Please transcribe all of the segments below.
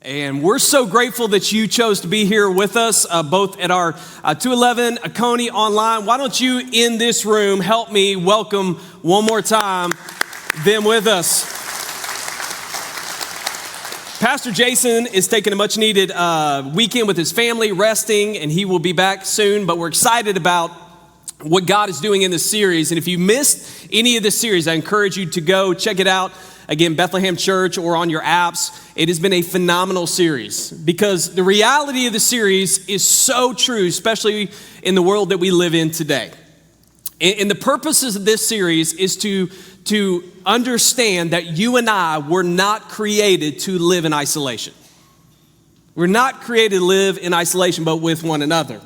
And we're so grateful that you chose to be here with us, both at our 211 Oconee online. Why don't you, in this room, help me welcome one more time them with us. Pastor Jason is taking a much-needed weekend with his family, resting, and he will be back soon. But we're excited about what God is doing in this series. And if you missed any of this series, I encourage you to go check it out. Again, Bethlehem Church or on your apps. It has been a phenomenal series because the reality of the series is so true, especially in the world that we live in today. And the purposes of this series is to understand that you and I were not created to live in isolation. We're not created to live in isolation, but with one another.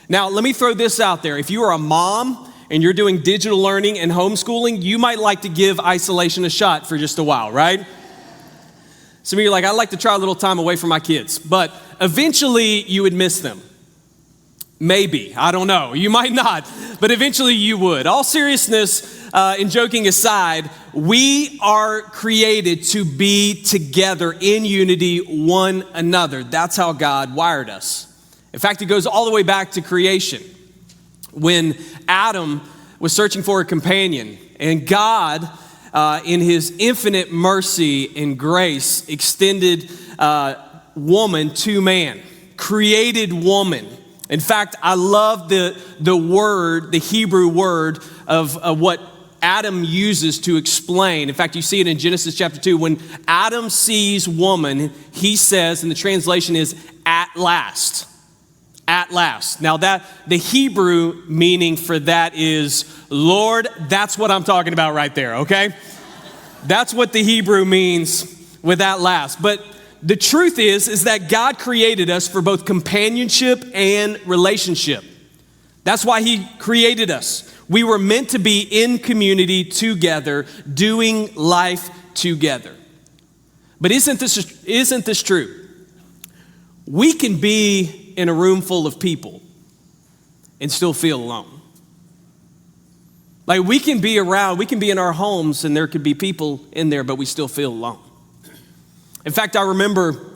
Now, let me throw this out there. If you are a mom and you're doing digital learning and homeschooling, you might like to give isolation a shot for just a while, right? Some of you are like, I'd like to try a little time away from my kids, but eventually you would miss them. Maybe, I don't know, you might not, but eventually you would. All seriousness and joking aside, we are created to be together in unity one another. That's how God wired us. In fact, it goes all the way back to creation. When Adam was searching for a companion, and God, in his infinite mercy and grace, extended woman to man, created woman. In fact, I love the word, the Hebrew word of what Adam uses to explain. In fact, you see it in Genesis chapter 2. When Adam sees woman, he says, and the translation is, at last. At last. Now that the Hebrew meaning for that is, Lord, that's what I'm talking about right there, okay? That's what the Hebrew means with at last. But the truth is that God created us for both companionship and relationship. That's why he created us. We were meant to be in community together, doing life together. But isn't this true? We can be in a room full of people and still feel alone. Like we can be in our homes and there could be people in there, but we still feel alone. In fact, I remember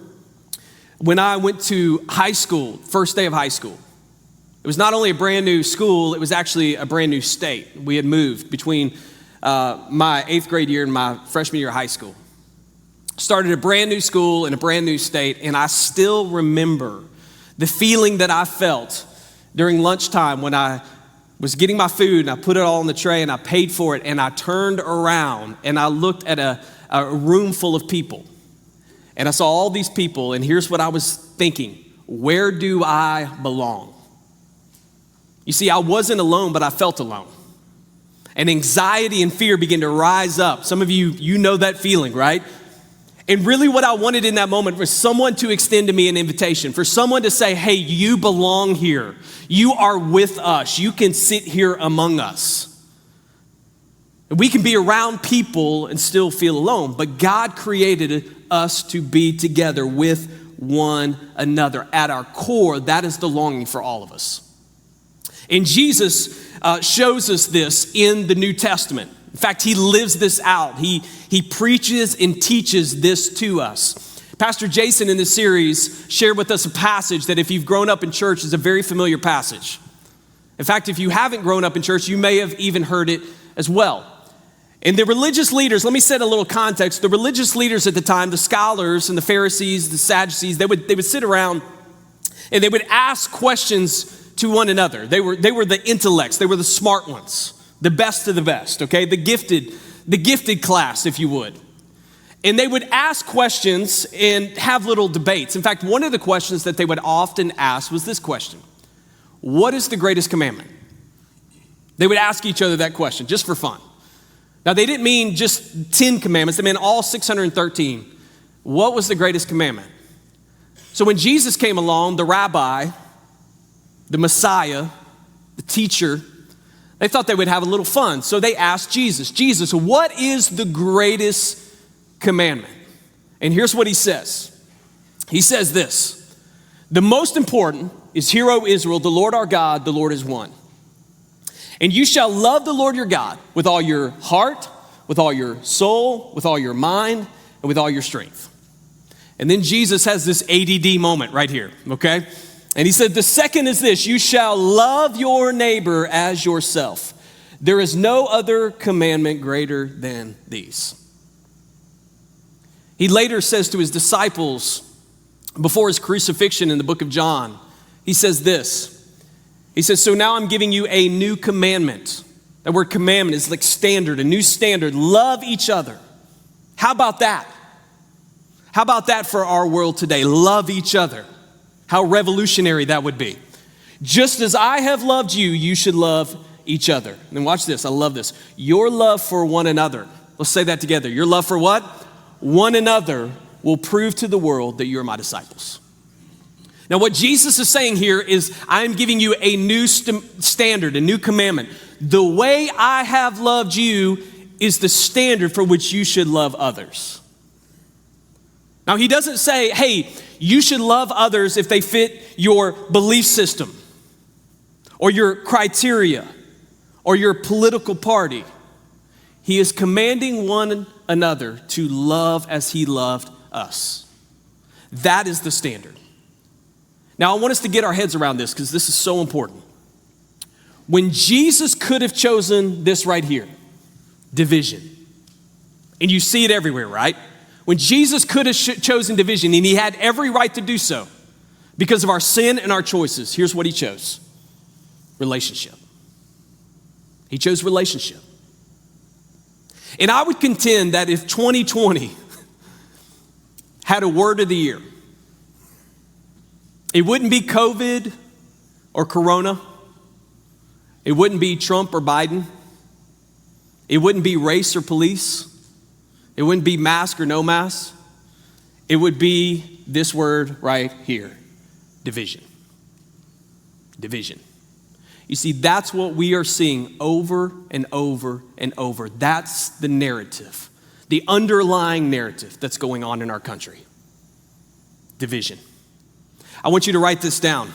when I went to high school, first day of high school. It was not only a brand new school, it was actually a brand new state. We had moved between my 8th grade year and my freshman year of high school. Started a brand new school in a brand new state, and I still remember the feeling that I felt during lunchtime when I was getting my food and I put it all on the tray and I paid for it, and I turned around and I looked at a room full of people. And I saw all these people, and here's what I was thinking: where do I belong? You see, I wasn't alone, but I felt alone. And anxiety and fear began to rise up. Some of you know that feeling, right? And really what I wanted in that moment was someone to extend to me an invitation, for someone to say, hey, you belong here. You are with us. You can sit here among us. And we can be around people and still feel alone, but God created us to be together with one another. At our core, that is the longing for all of us. And Jesus shows us this in the New Testament. In fact, he lives this out. He preaches and teaches this to us. Pastor Jason in this series shared with us a passage that if you've grown up in church is a very familiar passage. In fact, if you haven't grown up in church, you may have even heard it as well. And the religious leaders, let me set a little context. The religious leaders at the time, the scholars and the Pharisees, the Sadducees, they would sit around and they would ask questions to one another. They were the intellects. They were the smart ones. The best of the best, okay? The gifted class, if you would. And they would ask questions and have little debates. In fact, one of the questions that they would often ask was this question: what is the greatest commandment? They would ask each other that question just for fun. Now, they didn't mean just 10 commandments. They meant all 613. What was the greatest commandment? So when Jesus came along, the rabbi, the Messiah, the teacher, they thought they would have a little fun. So they asked Jesus, what is the greatest commandment? And here's what he says. He says this: the most important is, hear, O Israel, the Lord our God, the Lord is one. And you shall love the Lord your God with all your heart, with all your soul, with all your mind, and with all your strength. And then Jesus has this ADD moment right here, okay? And he said, the second is this, you shall love your neighbor as yourself. There is no other commandment greater than these. He later says to his disciples, before his crucifixion in the book of John, he says this. He says, so now I'm giving you a new commandment. That word commandment is like standard, a new standard. Love each other. How about that? How about that for our world today? Love each other. How revolutionary that would be. Just as I have loved you, you should love each other. And watch this, I love this. Your love for one another. Let's say that together. Your love for what? One another will prove to the world that you're my disciples. Now what Jesus is saying here is, I'm giving you a new standard, a new commandment. The way I have loved you is the standard for which you should love others. Now, he doesn't say, hey, you should love others if they fit your belief system or your criteria or your political party. He is commanding one another to love as he loved us. That is the standard. Now, I want us to get our heads around this because this is so important. When Jesus could have chosen this right here, division, and you see it everywhere, right? When Jesus could have chosen division, and he had every right to do so because of our sin and our choices, here's what he chose: relationship. He chose relationship. And I would contend that if 2020 had a word of the year, it wouldn't be COVID or Corona. It wouldn't be Trump or Biden. It wouldn't be race or police. It wouldn't be mask or no mask. It would be this word right here: division. Division. You see, that's what we are seeing over and over and over. That's the narrative, the underlying narrative that's going on in our country. Division. I want you to write this down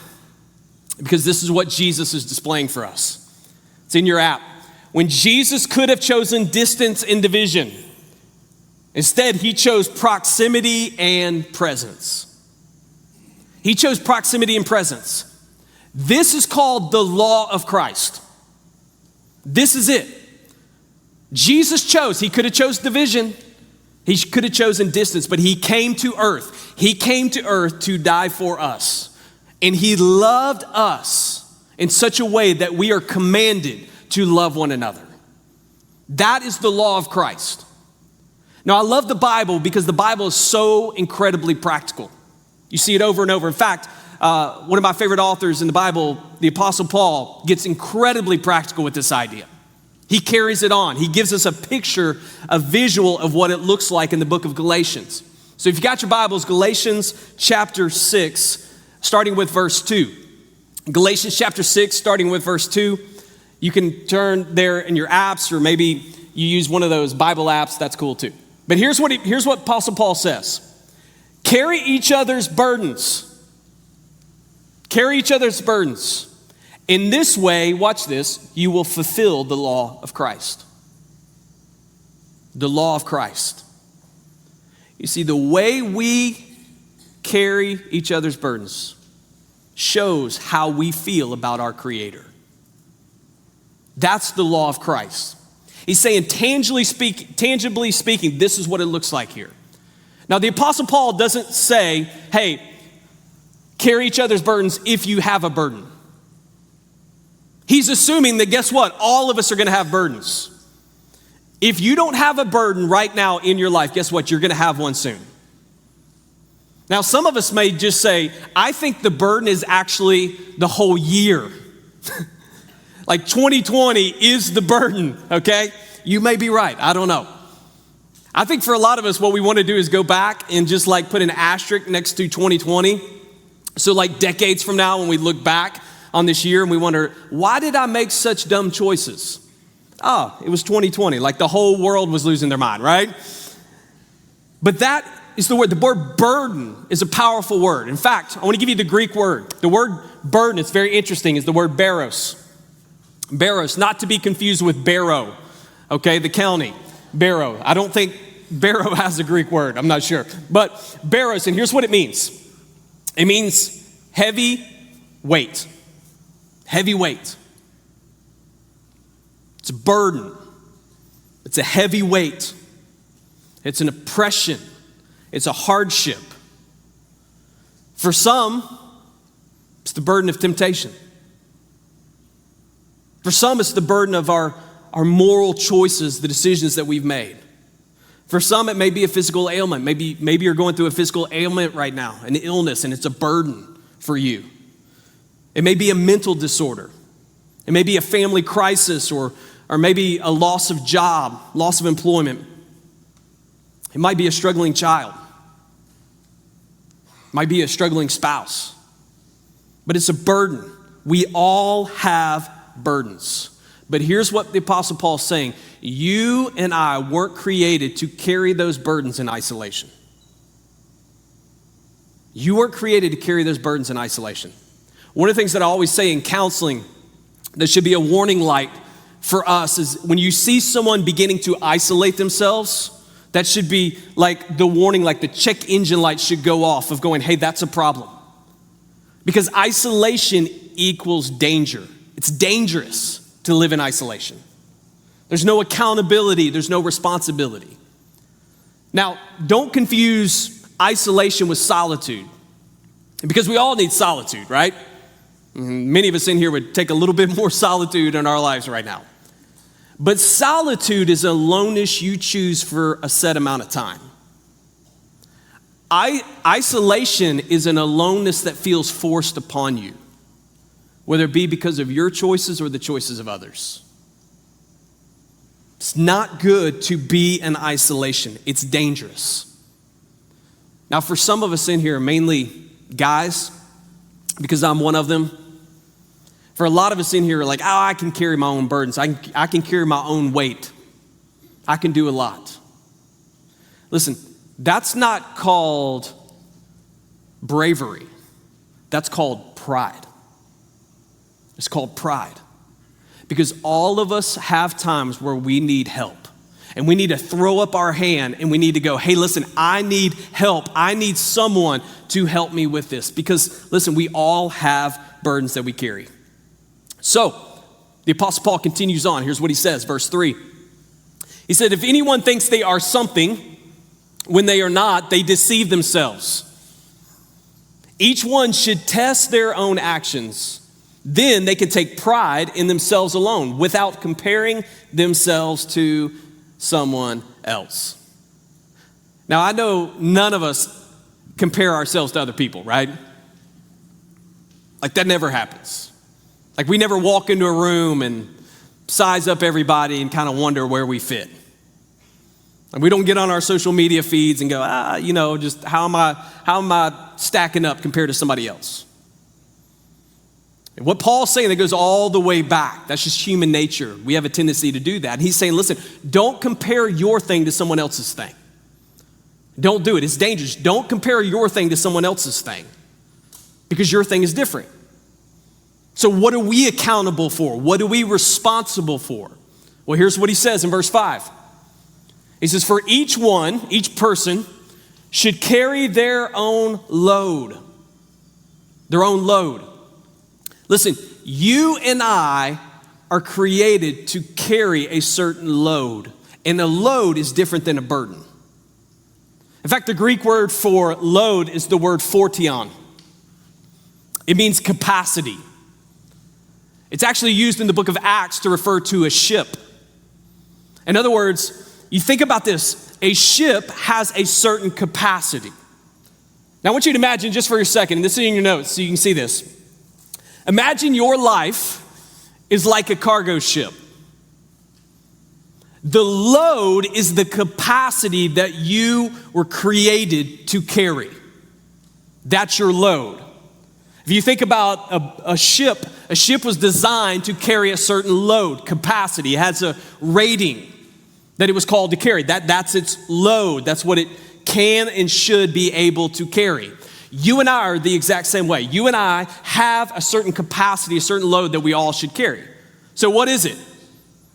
because this is what Jesus is displaying for us. It's in your app. When Jesus could have chosen distance and division, instead, he chose proximity and presence. He chose proximity and presence. This is called the law of Christ. This is it. Jesus chose. He could have chose division. He could have chosen distance, but he came to earth. He came to earth to die for us. And he loved us in such a way that we are commanded to love one another. That is the law of Christ. Now, I love the Bible because the Bible is so incredibly practical. You see it over and over. In fact, one of my favorite authors in the Bible, the Apostle Paul, gets incredibly practical with this idea. He carries it on. He gives us a picture, a visual of what it looks like in the book of Galatians. So if you got your Bibles, Galatians chapter 6, starting with verse 2. Galatians chapter 6, starting with verse 2. You can turn there in your apps, or maybe you use one of those Bible apps. That's cool too. But here's what Apostle Paul says. Carry each other's burdens. Carry each other's burdens. In this way, watch this, you will fulfill the law of Christ. The law of Christ. You see, the way we carry each other's burdens shows how we feel about our Creator. That's the law of Christ. He's saying, tangibly speaking, this is what it looks like here. Now, the Apostle Paul doesn't say, hey, carry each other's burdens if you have a burden. He's assuming that, guess what? All of us are going to have burdens. If you don't have a burden right now in your life, guess what? You're going to have one soon. Now, some of us may just say, I think the burden is actually the whole year. Like 2020 is the burden, okay? You may be right. I don't know. I think for a lot of us, what we want to do is go back and just like put an asterisk next to 2020. So like decades from now, when we look back on this year and we wonder, why did I make such dumb choices? Oh, it was 2020. Like the whole world was losing their mind, right? But that is the word. The word burden is a powerful word. In fact, I want to give you the Greek word. The word burden, it's very interesting, is the word baros. Baros, not to be confused with Barrow, okay, the county, Barrow. I don't think barrow has a Greek word, I'm not sure. But barrows, and here's what it means. It means heavy weight. Heavy weight. It's a burden. It's a heavy weight. It's an oppression. It's a hardship. For some, it's the burden of temptation. For some, it's the burden of our moral choices, the decisions that we've made. For some, it may be a physical ailment. Maybe you're going through a physical ailment right now, an illness, and it's a burden for you. It may be a mental disorder. It may be a family crisis or maybe a loss of job, loss of employment. It might be a struggling child. It might be a struggling spouse. But it's a burden. We all have burdens. But here's what the Apostle Paul is saying. You and I weren't created to carry those burdens in isolation. You weren't created to carry those burdens in isolation. One of the things that I always say in counseling that should be a warning light for us is when you see someone beginning to isolate themselves, that should be like the warning, like the check engine light should go off of going, hey, that's a problem. Because isolation equals danger. It's dangerous to live in isolation. There's no accountability, there's no responsibility. Now, don't confuse isolation with solitude. Because we all need solitude, right? Many of us in here would take a little bit more solitude in our lives right now. But solitude is a aloneness you choose for a set amount of time. Isolation is an aloneness that feels forced upon you, whether it be because of your choices or the choices of others. It's not good to be in isolation. It's dangerous. Now, for some of us in here, mainly guys, because I'm one of them, for a lot of us in here are like, oh, I can carry my own burdens. I can carry my own weight. I can do a lot. Listen, that's not called bravery. That's called pride. It's called pride. Because all of us have times where we need help. And we need to throw up our hand and we need to go, hey, listen, I need help. I need someone to help me with this. Because, listen, we all have burdens that we carry. So, the Apostle Paul continues on. Here's what he says, verse 3. He said, if anyone thinks they are something when they are not, they deceive themselves. Each one should test their own actions. Then they can take pride in themselves alone without comparing themselves to someone else. Now, I know none of us compare ourselves to other people, right? Like that never happens. Like we never walk into a room and size up everybody and kind of wonder where we fit. And we don't get on our social media feeds and go, just how am I stacking up compared to somebody else? And what Paul's saying, that goes all the way back. That's just human nature. We have a tendency to do that. And he's saying, listen, don't compare your thing to someone else's thing. Don't do it. It's dangerous. Don't compare your thing to someone else's thing because your thing is different. So what are we accountable for? What are we responsible for? Well, here's what he says in verse 5. He says, for each person should carry their own load. Their own load. Listen, you and I are created to carry a certain load, and a load is different than a burden. In fact, the Greek word for load is the word fortion. It means capacity. It's actually used in the book of Acts to refer to a ship. In other words, you think about this, a ship has a certain capacity. Now I want you to imagine just for a second, and this is in your notes so you can see this. Imagine your life is like a cargo ship. The load is the capacity that you were created to carry. That's your load. If you think about a ship was designed to carry a certain load, capacity. It has a rating that it was called to carry. That's its load. That's what it can and should be able to carry. You and I are the exact same way. You and I have a certain capacity, a certain load that we all should carry. So what is it?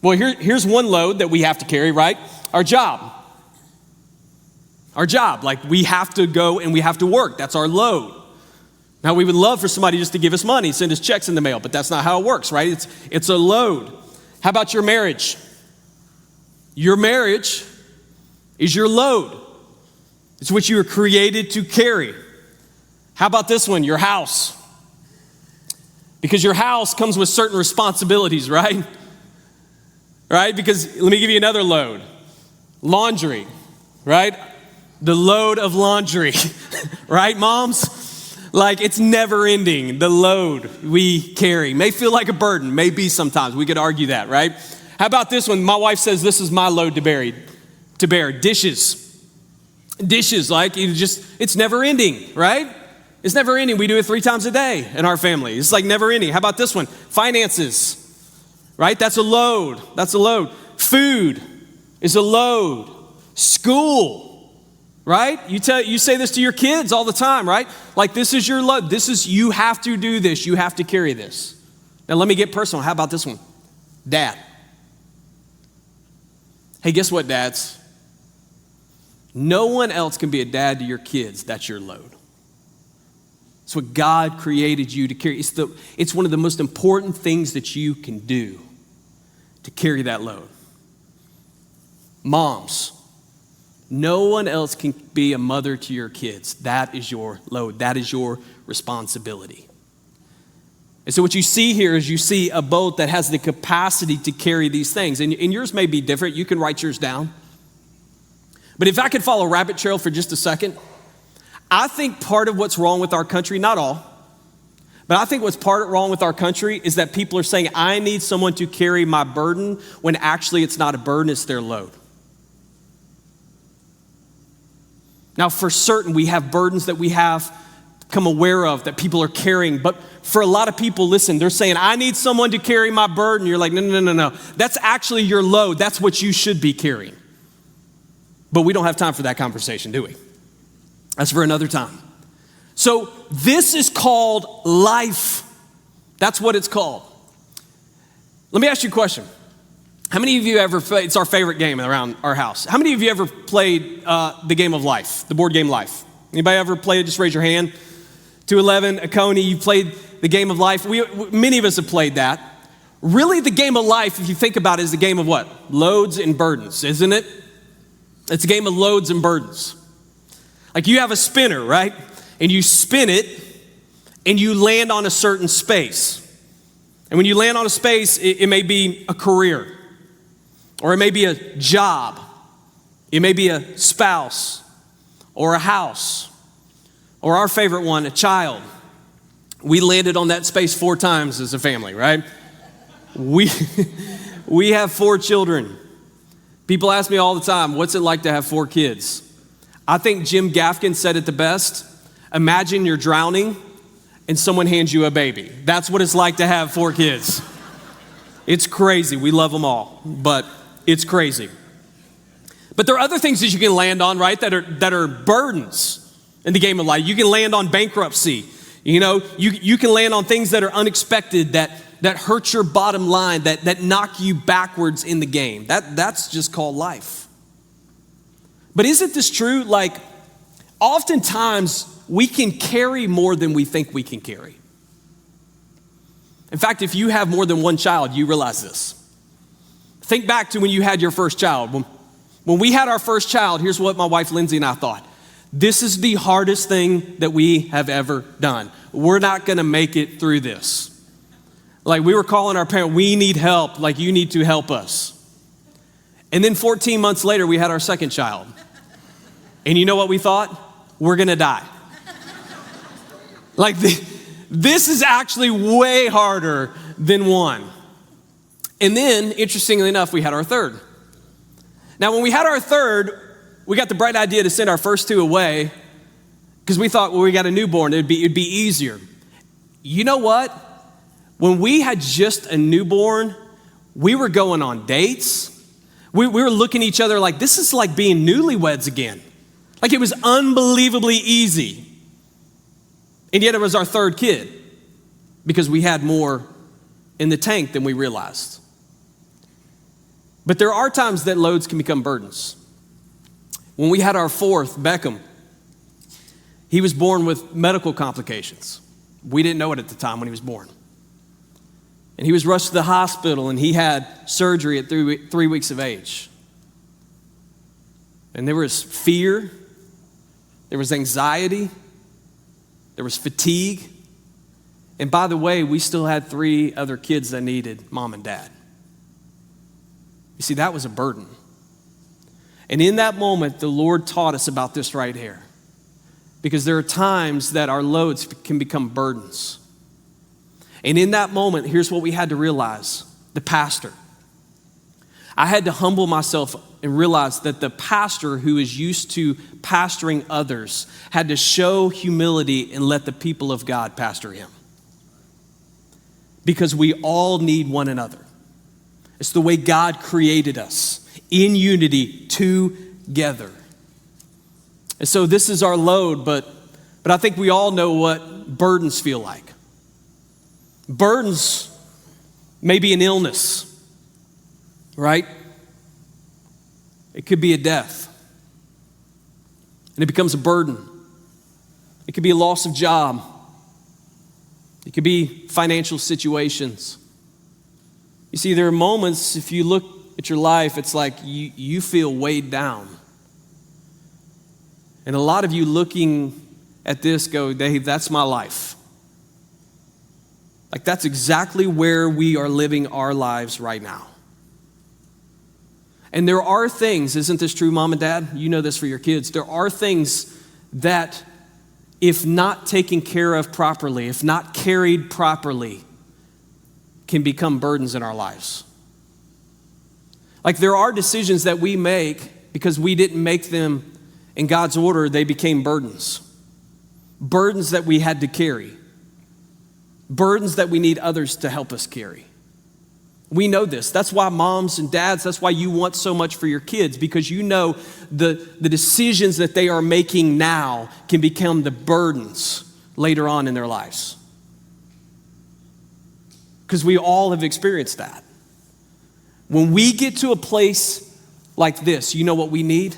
Well, here's one load that we have to carry, right? Our job. Our job, like we have to go and we have to work. That's our load. Now, we would love for somebody just to give us money, send us checks in the mail, but that's not how it works, right? It's a load. How about your marriage? Your marriage is your load. It's what you were created to carry. How about this one? Your house. Because your house comes with certain responsibilities, right? Right? Because let me give you another load. Laundry, right? The load of laundry, right, moms? Like, it's never ending, the load we carry. May feel like a burden, may be sometimes. We could argue that, right? How about this one? My wife says this is my load to bear. Dishes. Dishes, like, it's never ending, right? It's never ending. We do it 3 times a day in our family. It's like never ending. How about this one? Finances, right? That's a load. That's a load. Food is a load. School. Right? You say this to your kids all the time, right? Like, this is your load. You have to do this. You have to carry this. Now, let me get personal. How about this one? Dad. Hey, guess what, dads? No one else can be a dad to your kids. That's your load. It's what God created you to carry. It's one of the most important things that you can do to carry that load. Moms. No one else can be a mother to your kids. That is your load. That is your responsibility. And so what you see here is you see a boat that has the capacity to carry these things. And yours may be different. You can write yours down. But if I could follow a rabbit trail for just a second, I think part of what's wrong with our country, not all, but I think what's wrong with our country is that people are saying, I need someone to carry my burden, when actually it's not a burden, it's their load. Now, for certain, we have burdens that we have come aware of that people are carrying. But for a lot of people, listen, they're saying, I need someone to carry my burden. You're like, no. That's actually your load. That's what you should be carrying. But we don't have time for that conversation, do we? That's for another time. So this is called life. That's what it's called. Let me ask you a question. How many of you ever played, it's our favorite game around our house. How many of you ever played the game of life, the board game Life? Anybody ever played it? Just raise your hand. 211, a Coney, you played the game of life. Many of us have played that. Really, the game of life, if you think about it, is the game of what? Loads and burdens, isn't it? It's a game of loads and burdens. Like, you have a spinner, right? And you spin it, and you land on a certain space. And when you land on a space, it may be a career. Or it may be a job. It may be a spouse or a house. Or our favorite one, a child. We landed on that space 4 times as a family, right? We have 4 children. People ask me all the time, what's it like to have 4 kids? I think Jim Gaffigan said it the best. Imagine you're drowning and someone hands you a baby. That's what it's like to have 4 kids. It's crazy. We love them all, but it's crazy. But there are other things that you can land on, right, that are burdens in the game of life. You can land on bankruptcy. You know, you can land on things that are unexpected, that hurt your bottom line, that knock you backwards in the game. That's just called life. But isn't this true? Like, oftentimes we can carry more than we think we can carry. In fact, if you have more than one child, you realize this. Think back to when you had your first child. When we had our first child, here's what my wife Lindsay and I thought. This is the hardest thing that we have ever done. We're not gonna make it through this. Like, we were calling our parent, we need help, like, you need to help us. And then 14 months later, we had our second child. And you know what we thought? We're gonna die. Like, this is actually way harder than one. And then, interestingly enough, we had our third. Now, when we had our third, we got the bright idea to send our first 2 away because we thought, well, we got a newborn, it'd be easier. You know what? When we had just a newborn, we were going on dates. We were looking at each other like, this is like being newlyweds again. Like, it was unbelievably easy. And yet it was our third kid because we had more in the tank than we realized. But there are times that loads can become burdens. When we had our fourth, Beckham, he was born with medical complications. We didn't know it at the time when he was born. And he was rushed to the hospital, and he had surgery at 3 weeks of age. And there was fear, there was anxiety, there was fatigue. And by the way, we still had 3 other kids that needed mom and dad. You see, that was a burden. And in that moment, the Lord taught us about this right here. Because there are times that our loads can become burdens. And in that moment, here's what we had to realize. The pastor. I had to humble myself and realize that the pastor who is used to pastoring others had to show humility and let the people of God pastor him. Because we all need one another. It's the way God created us, in unity, together. And so this is our load, but I think we all know what burdens feel like. Burdens may be an illness, right? It could be a death, and it becomes a burden. It could be a loss of job. It could be financial situations. You see, there are moments, if you look at your life, it's like you feel weighed down. And a lot of you looking at this go, Dave, that's my life. Like that's exactly where we are living our lives right now. And there are things, isn't this true, mom and dad? You know this for your kids. There are things that if not taken care of properly, if not carried properly, can become burdens in our lives. Like there are decisions that we make because we didn't make them in God's order, they became burdens. Burdens that we had to carry. Burdens that we need others to help us carry. We know this. That's why moms and dads, that's why you want so much for your kids, because you know the decisions that they are making now can become the burdens later on in their lives. Because we all have experienced that. When we get to a place like this, you know what we need?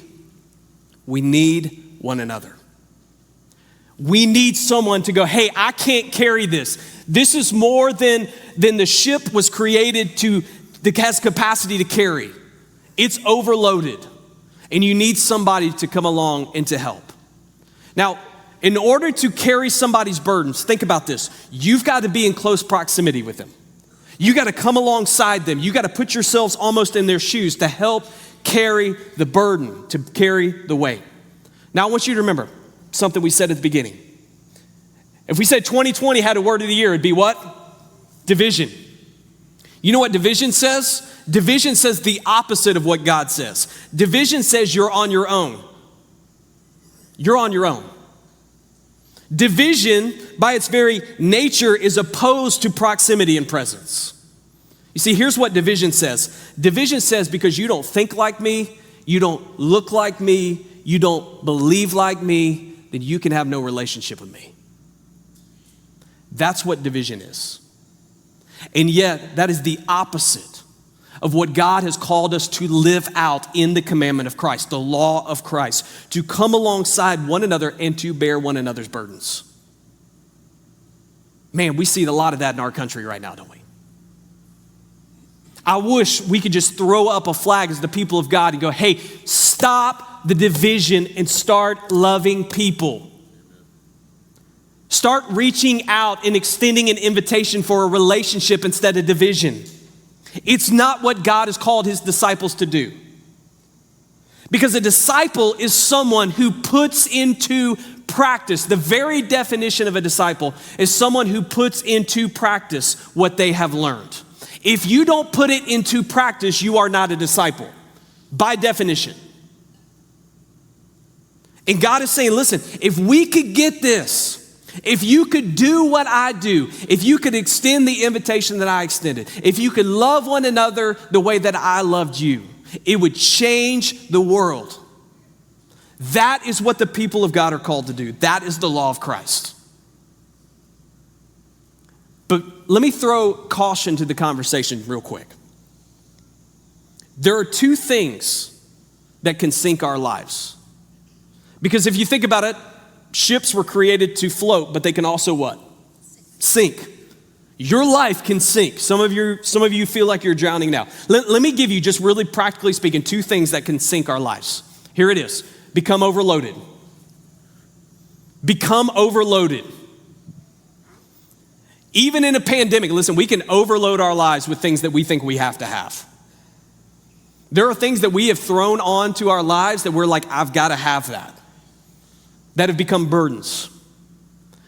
We need one another. We need someone to go, hey, I can't carry this. This is more than the ship was created that has capacity to carry. It's overloaded. And you need somebody to come along and to help. Now, in order to carry somebody's burdens, think about this. You've got to be in close proximity with them. You got to come alongside them. You got to put yourselves almost in their shoes to help carry the burden, to carry the weight. Now, I want you to remember something we said at the beginning. If we said 2020 had a word of the year, it'd be what? Division. You know what division says? Division says the opposite of what God says. Division says you're on your own. You're on your own. Division, by its very nature, is opposed to proximity and presence. You see, here's what division says. Division says because you don't think like me, you don't look like me, you don't believe like me, then you can have no relationship with me. That's what division is. And yet, that is the opposite of what God has called us to live out in the commandment of Christ, the law of Christ, to come alongside one another and to bear one another's burdens. Man, we see a lot of that in our country right now, don't we? I wish we could just throw up a flag as the people of God and go, hey, stop the division and start loving people. Start reaching out and extending an invitation for a relationship instead of division. It's not what God has called his disciples to do. Because a disciple is someone who puts into practice. The very definition of a disciple is someone who puts into practice what they have learned. If you don't put it into practice, you are not a disciple, by definition. And God is saying, listen, if we could get this, if you could do what I do, if you could extend the invitation that I extended, if you could love one another the way that I loved you, it would change the world. That is what the people of God are called to do. That is the law of Christ. But let me throw caution to the conversation real quick. There are two things that can sink our lives. Because if you think about it, ships were created to float, but they can also what? Sink. Your life can sink. Some of you feel like you're drowning now. Let me give you, just really practically speaking, 2 things that can sink our lives. Here it is. Become overloaded. Become overloaded. Even in a pandemic, listen, we can overload our lives with things that we think we have to have. There are things that we have thrown onto our lives that we're like, I've got to have that have become burdens.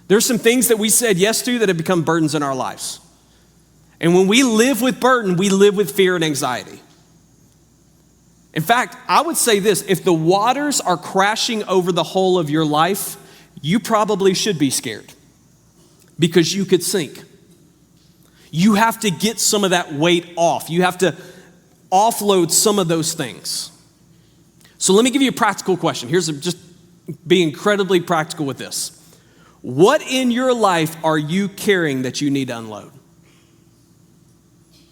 There's some things that we said yes to that have become burdens in our lives. And when we live with burden, we live with fear and anxiety. In fact, I would say this, if the waters are crashing over the whole of your life, you probably should be scared because you could sink. You have to get some of that weight off. You have to offload some of those things. So let me give you a practical question. Just be incredibly practical with this. What in your life are you carrying that you need to unload?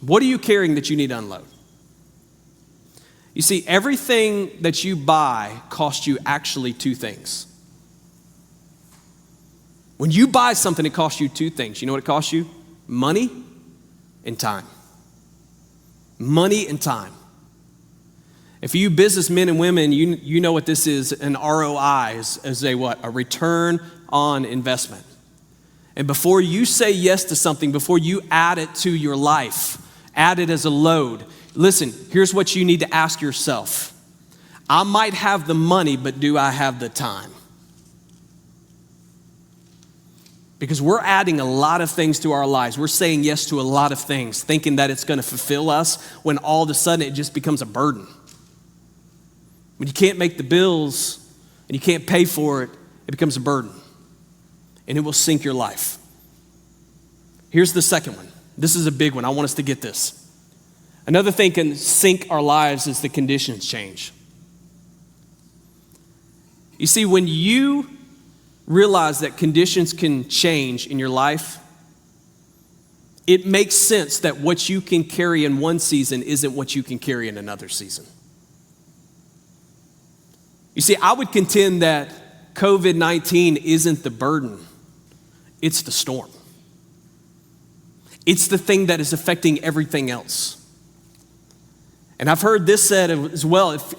What are you carrying that you need to unload? You see, everything that you buy costs you actually 2 things. When you buy something, it costs you 2 things. You know what it costs you? Money and time. Money and time. If you businessmen and women, you know what this is, an ROI is a what? A return on investment. And before you say yes to something, before you add it to your life, add it as a load, listen, here's what you need to ask yourself. I might have the money, but do I have the time? Because we're adding a lot of things to our lives. We're saying yes to a lot of things, thinking that it's going to fulfill us, when all of a sudden it just becomes a burden. When you can't make the bills and you can't pay for it, it becomes a burden. And it will sink your life. Here's the second one. This is a big one. I want us to get this. Another thing can sink our lives is the conditions change. You see, when you realize that conditions can change in your life, it makes sense that what you can carry in one season isn't what you can carry in another season. You see, I would contend that COVID-19 isn't the burden, it's the storm. It's the thing that is affecting everything else. And I've heard this said as well, if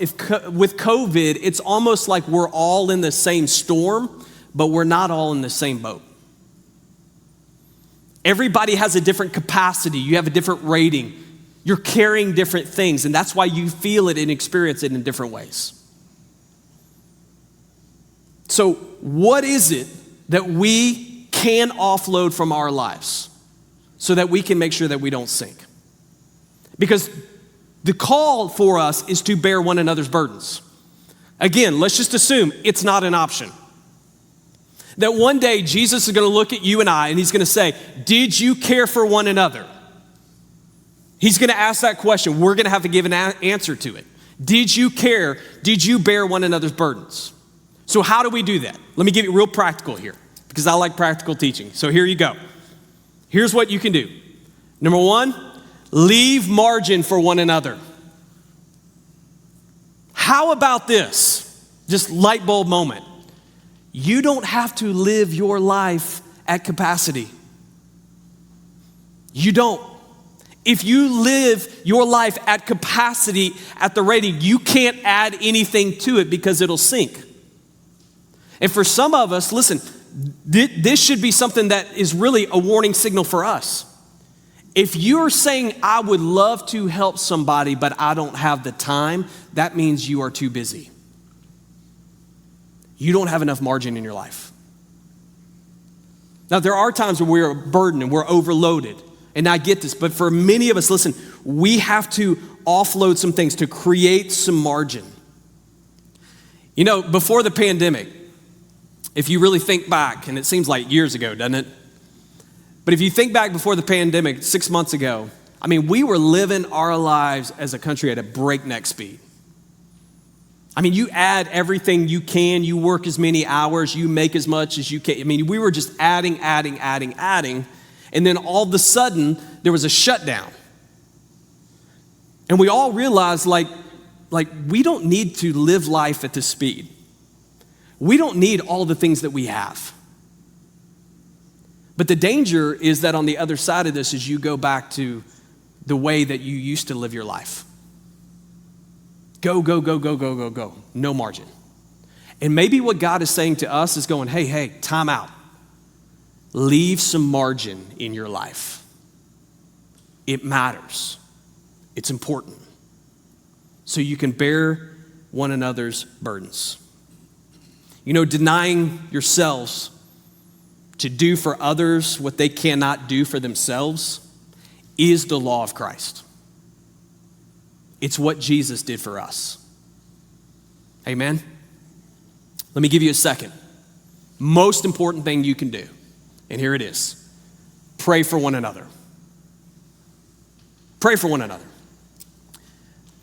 with COVID, it's almost like we're all in the same storm, but we're not all in the same boat. Everybody has a different capacity. You have a different rating. You're carrying different things, and that's why you feel it and experience it in different ways. So what is it that we can offload from our lives so that we can make sure that we don't sink? Because the call for us is to bear one another's burdens. Again, let's just assume it's not an option. That one day Jesus is going to look at you and I and he's going to say, did you care for one another? He's going to ask that question. We're going to have to give an answer to it. Did you care? Did you bear one another's burdens? So how do we do that? Let me give you real practical here because I like practical teaching. So here you go. Here's what you can do. Number 1, leave margin for one another. How about this? Just light bulb moment. You don't have to live your life at capacity. You don't. If you live your life at capacity, at the rating, you can't add anything to it because it'll sink. And for some of us, listen, this should be something that is really a warning signal for us. If you're saying, I would love to help somebody, but I don't have the time, that means you are too busy. You don't have enough margin in your life. Now, there are times when we're burdened and we're overloaded, and I get this, but for many of us, listen, we have to offload some things to create some margin. You know, before the pandemic, if you really think back, and it seems like years ago, doesn't it? But if you think back before the pandemic, 6 months ago, I mean, we were living our lives as a country at a breakneck speed. I mean, you add everything you can, you work as many hours, you make as much as you can. I mean, we were just adding. And then all of a sudden, there was a shutdown. And we all realized, like we don't need to live life at this speed. We don't need all the things that we have. But the danger is that on the other side of this is you go back to the way that you used to live your life. Go, go, go, go, go, go, go. No margin. And maybe what God is saying to us is going, hey, time out. Leave some margin in your life. It matters. It's important. So you can bear one another's burdens. You know, denying yourselves to do for others what they cannot do for themselves is the law of Christ. It's what Jesus did for us. Amen? Let me give you a second. Most important thing you can do, and here it is. Pray for one another. Pray for one another.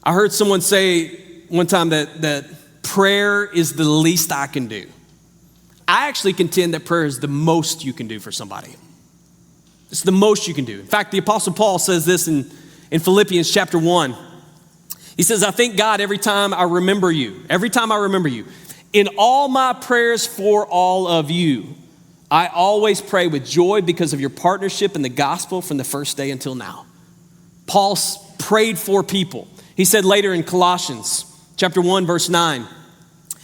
I heard someone say one time that prayer is the least I can do. I actually contend that prayer is the most you can do for somebody. It's the most you can do. In fact, the Apostle Paul says this in Philippians chapter 1. He says, I thank God every time I remember you. Every time I remember you. In all my prayers for all of you, I always pray with joy because of your partnership in the gospel from the first day until now. Paul prayed for people. He said later in Colossians chapter 1, verse 9,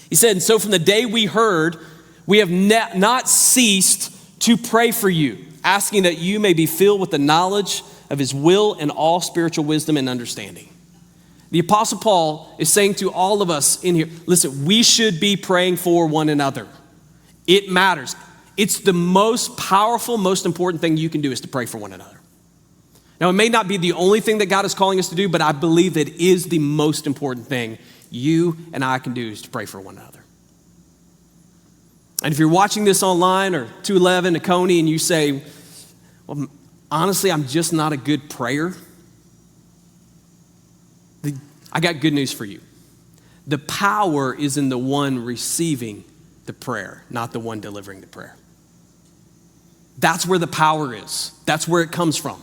he said, and so from the day we heard, we have not ceased to pray for you, asking that you may be filled with the knowledge of his will and all spiritual wisdom and understanding. The Apostle Paul is saying to all of us in here, listen, we should be praying for one another. It matters. It's the most powerful, most important thing you can do is to pray for one another. Now, it may not be the only thing that God is calling us to do, but I believe it is the most important thing you and I can do is to pray for one another. And if you're watching this online or 211 to Coney and you say, well, honestly, I'm just not a good prayer, I got good news for you. The power is in the one receiving the prayer, not the one delivering the prayer. That's where the power is. That's where it comes from.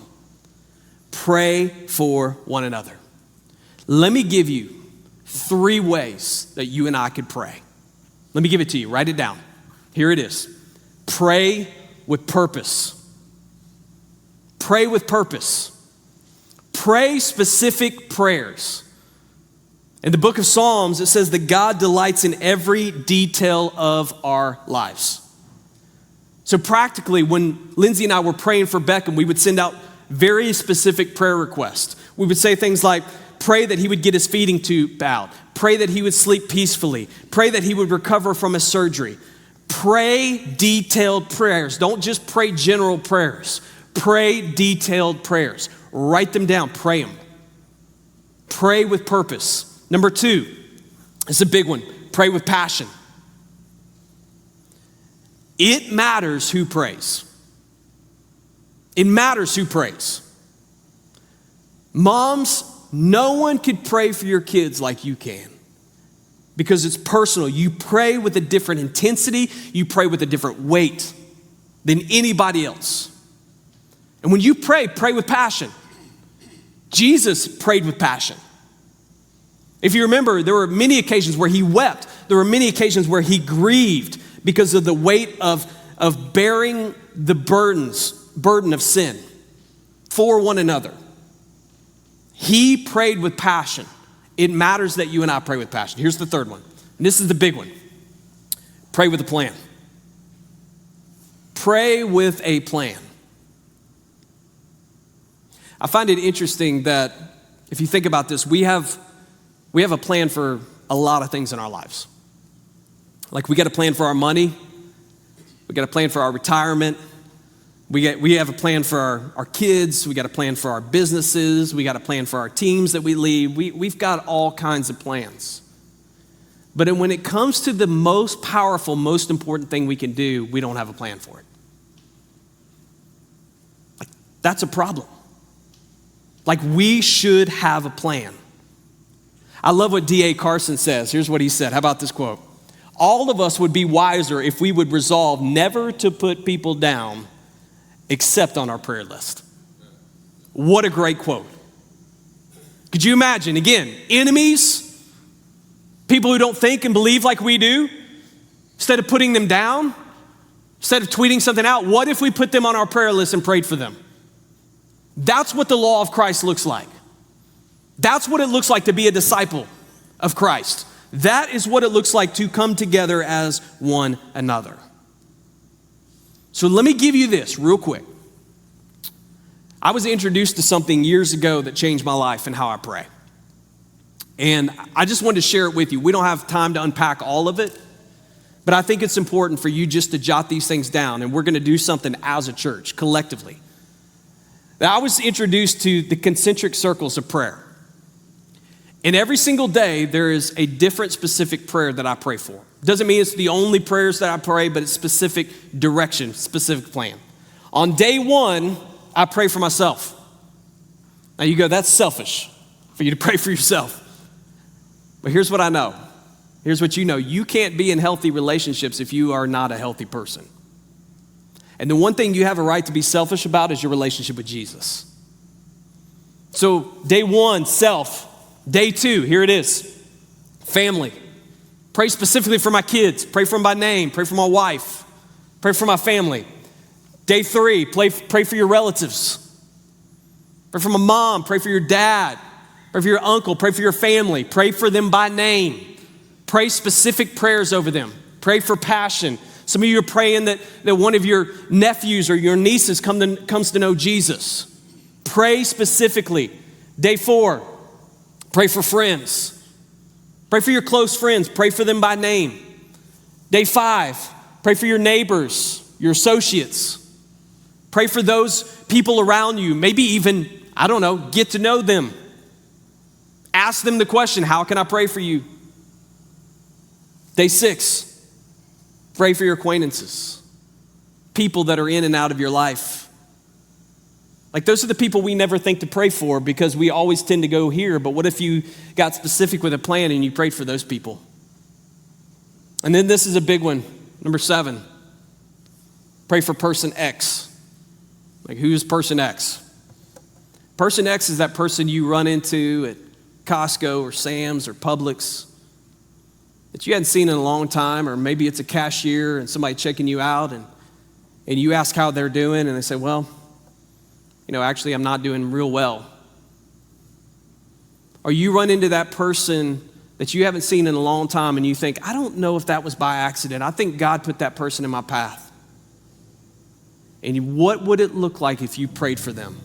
Pray for one another. Let me give you 3 ways that you and I could pray. Let me give it to you. Write it down. Here it is. Pray with purpose. Pray with purpose. Pray specific prayers. In the book of Psalms, it says that God delights in every detail of our lives. So practically, when Lindsay and I were praying for Beckham, we would send out very specific prayer requests. We would say things like, pray that he would get his feeding tube out. Pray that he would sleep peacefully. Pray that he would recover from his surgery. Pray detailed prayers. Don't just pray general prayers. Pray detailed prayers. Write them down. Pray them. Pray with purpose. Number 2, it's a big one. Pray with passion. It matters who prays. It matters who prays. Moms, no one could pray for your kids like you can because it's personal. You pray with a different intensity. You pray with a different weight than anybody else. And when you pray, pray with passion. Jesus prayed with passion. If you remember, there were many occasions where he wept. There were many occasions where he grieved because of the weight of bearing the burden of sin for one another. He prayed with passion. It matters that you and I pray with passion. Here's the third one. And this is the big one. Pray with a plan. Pray with a plan. I find it interesting that if you think about this, we have a plan for a lot of things in our lives. Like we got a plan for our money. We got a plan for our retirement. We have a plan for our kids. We got a plan for our businesses. We got a plan for our teams that we lead. We've got all kinds of plans. But when it comes to the most powerful, most important thing we can do, we don't have a plan for it. Like, that's a problem. Like we should have a plan. I love what D.A. Carson says. Here's what he said. How about this quote? All of us would be wiser if we would resolve never to put people down except on our prayer list. What a great quote. Could you imagine, again, enemies, people who don't think and believe like we do, Instead of putting them down, instead of tweeting something out, what if we put them on our prayer list and prayed for them? That's what the law of Christ looks like. That's what it looks like to be a disciple of Christ. That is what it looks like to come together as one another. So let me give you this real quick. I was introduced to something years ago that changed my life and how I pray. And I just wanted to share it with you. We don't have time to unpack all of it, but I think it's important for you just to jot these things down, and we're going to do something as a church, collectively. Now, I was introduced to the concentric circles of prayer. And every single day, there is a different specific prayer that I pray for. Doesn't mean it's the only prayers that I pray, but it's specific direction, specific plan. On day one, I pray for myself. Now you go, that's selfish for you to pray for yourself. But here's what I know. Here's what you know. You can't be in healthy relationships if you are not a healthy person. And the one thing you have a right to be selfish about is your relationship with Jesus. So day one, self. Day two, here it is, family. Pray specifically for my kids. Pray for them by name. Pray for my wife. Pray for my family. Day three, pray for your relatives. Pray for my mom. Pray for your dad. Pray for your uncle. Pray for your family. Pray for them by name. Pray specific prayers over them. Pray for passion. Some of you are praying that one of your nephews or your nieces comes to know Jesus. Pray specifically. Day four, pray for friends. Pray for your close friends. Pray for them by name. Day five, pray for your neighbors, your associates. Pray for those people around you. Maybe even, I don't know, get to know them. Ask them the question, how can I pray for you? Day six, pray for your acquaintances. People that are in and out of your life. Like those are the people we never think to pray for because we always tend to go here. But what if you got specific with a plan and you prayed for those people? And then this is a big one. Number 7, pray for person X. Like who's person X? Person X is that person you run into at Costco or Sam's or Publix that you hadn't seen in a long time, or maybe it's a cashier and somebody checking you out and you ask how they're doing and they say, well, actually, I'm not doing real well. Or you run into that person that you haven't seen in a long time and you think, I don't know if that was by accident. I think God put that person in my path. And what would it look like if you prayed for them?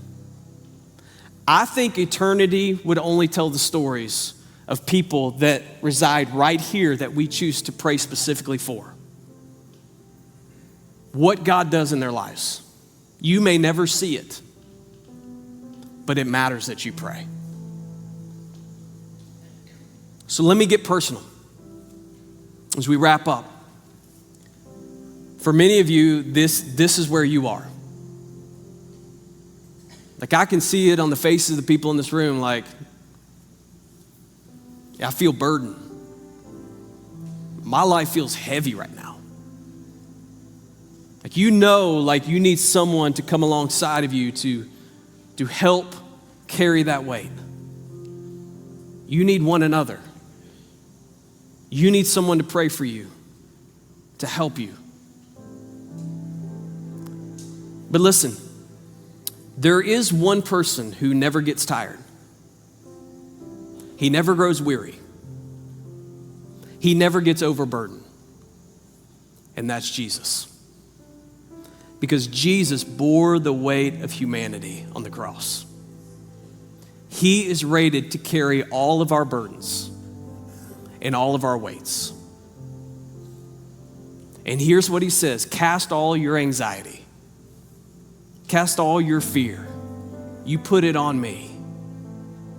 I think eternity would only tell the stories of people that reside right here that we choose to pray specifically for. What God does in their lives. You may never see it, but it matters that you pray. So let me get personal as we wrap up. For many of you, this is where you are. Like I can see it on the faces of the people in this room, like, I feel burdened. My life feels heavy right now. Like you need someone to come alongside of you to help carry that weight. You need one another. You need someone to pray for you, to help you. But listen, there is one person who never gets tired. He never grows weary. He never gets overburdened. And that's Jesus. Because Jesus bore the weight of humanity on the cross. He is rated to carry all of our burdens and all of our weights. And here's what he says, cast all your anxiety, cast all your fear. You put it on me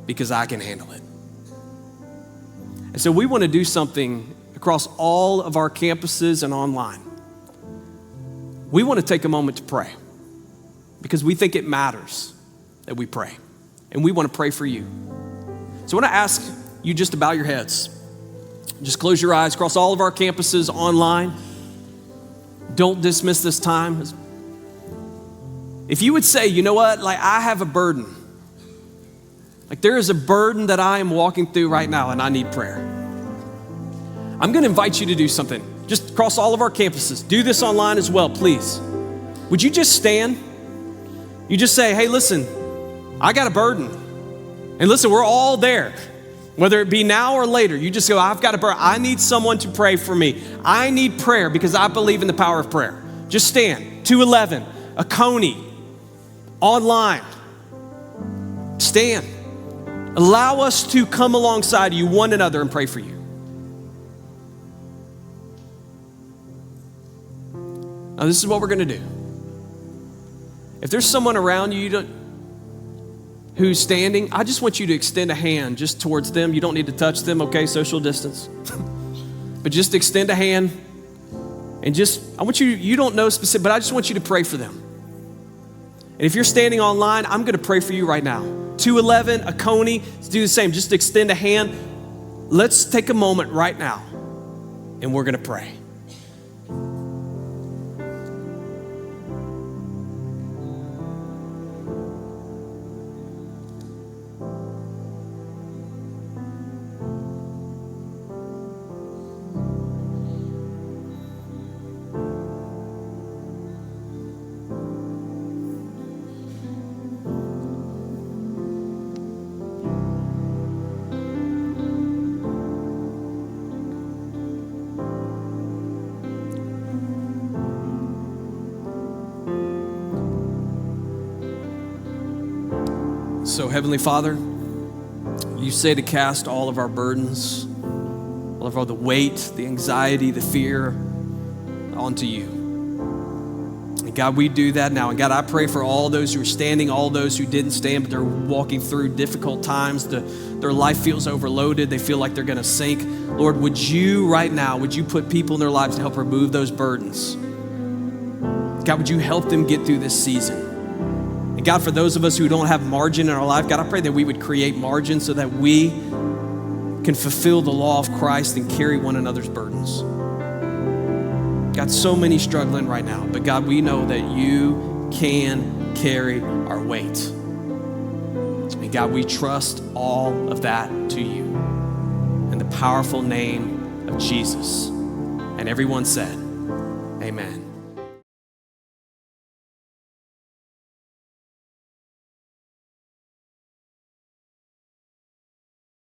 because I can handle it. And so we want to do something across all of our campuses and online. We want to take a moment to pray because we think it matters that we pray. And we want to pray for you. So I want to ask you just to bow your heads. Just close your eyes across all of our campuses online. Don't dismiss this time. If you would say, you know what, like I have a burden. Like there is a burden that I am walking through right now and I need prayer. I'm going to invite you to do something. just across all of our campuses. Do this online as well, please. Would you just stand? You just say, hey, listen, I got a burden. And listen, we're all there. Whether it be now or later, you just go, I've got a burden. I need someone to pray for me. I need prayer because I believe in the power of prayer. Just stand. 211, a Coney, online. Stand. Allow us to come alongside you, one another, and pray for you. Now, this is what we're going to do. If there's someone around you who's standing, I just want you to extend a hand just towards them. You don't need to touch them, okay? Social distance. But just extend a hand and I want you don't know specific, but I just want you to pray for them. And if you're standing online, I'm going to pray for you right now. 211, a Coney, let's do the same. Just extend a hand. Let's take a moment right now and we're going to pray. So, Heavenly Father, you say to cast all of our burdens, all of the weight, the anxiety, the fear onto you. And God, we do that now. And God, I pray for all those who are standing, all those who didn't stand, but they're walking through difficult times. Their life feels overloaded. They feel like they're going to sink. Lord, would you right now, would you put people in their lives to help remove those burdens? God, would you help them get through this season? And God, for those of us who don't have margin in our life, God, I pray that we would create margin so that we can fulfill the law of Christ and carry one another's burdens. God, so many struggling right now, but God, we know that you can carry our weight. And God, we trust all of that to you in the powerful name of Jesus. And everyone said, amen.